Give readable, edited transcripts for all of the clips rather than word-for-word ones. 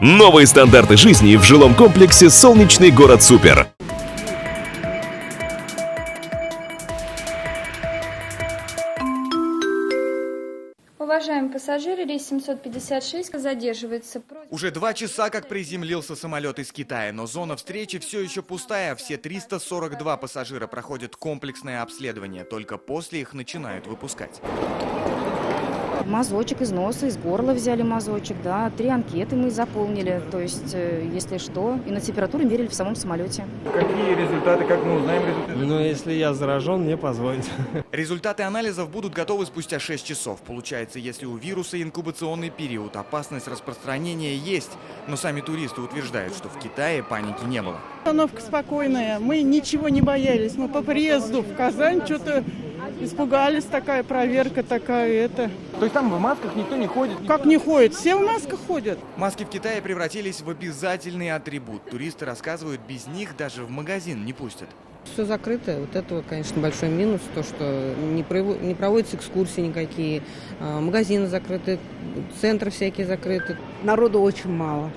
Новые стандарты жизни в жилом комплексе «Солнечный город Супер». Уважаемые пассажиры, рейс 756 задерживается. Уже 2 часа как приземлился самолет из Китая, но зона встречи все еще пустая. Все 342 пассажира проходят комплексное обследование. Только после их начинают выпускать. Мазочек из носа, из горла взяли мазочек, да, 3 анкеты мы заполнили, то есть, если что, и на температуру мерили в самом самолете. Какие результаты, как мы узнаем результаты? Ну, если я заражен, мне позвонят. Результаты анализов будут готовы спустя 6 часов. Получается, если у вируса инкубационный период, опасность распространения есть. Но сами туристы утверждают, что в Китае паники не было. Обстановка спокойная, мы ничего не боялись. Мы по приезду в Казань что-то испугались, такая проверка, такая это. То есть там в масках никто не ходит? Как не ходит? Все в масках ходят. Маски в Китае превратились в обязательный атрибут. Туристы рассказывают, без них даже в магазин не пустят. Все закрыто. Вот это, конечно, большой минус, то, что не проводятся экскурсии никакие, магазины закрыты, центры всякие закрыты. Народу очень мало.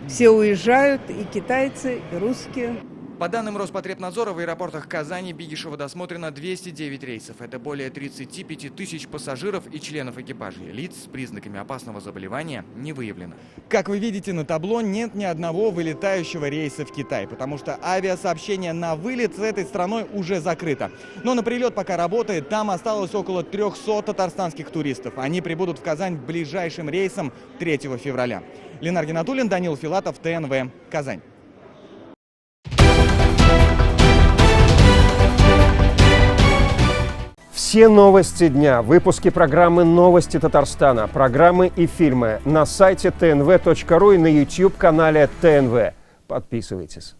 Все уезжают, и китайцы, и русские. По данным Роспотребнадзора, в аэропортах Казани, Бигишева досмотрено 209 рейсов. Это более 35 тысяч пассажиров и членов экипажей. Лиц с признаками опасного заболевания не выявлено. Как вы видите на табло, нет ни одного вылетающего рейса в Китай, потому что авиасообщение на вылет с этой страной уже закрыто. Но на прилет пока работает, там осталось около 300 татарстанских туристов. Они прибудут в Казань ближайшим рейсом 3 февраля. Ленар Гинатуллин, Данил Филатов, ТНВ, Казань. Все новости дня, выпуски программы «Новости Татарстана», программы и фильмы на сайте tnv.ru и на YouTube-канале ТНВ. Подписывайтесь.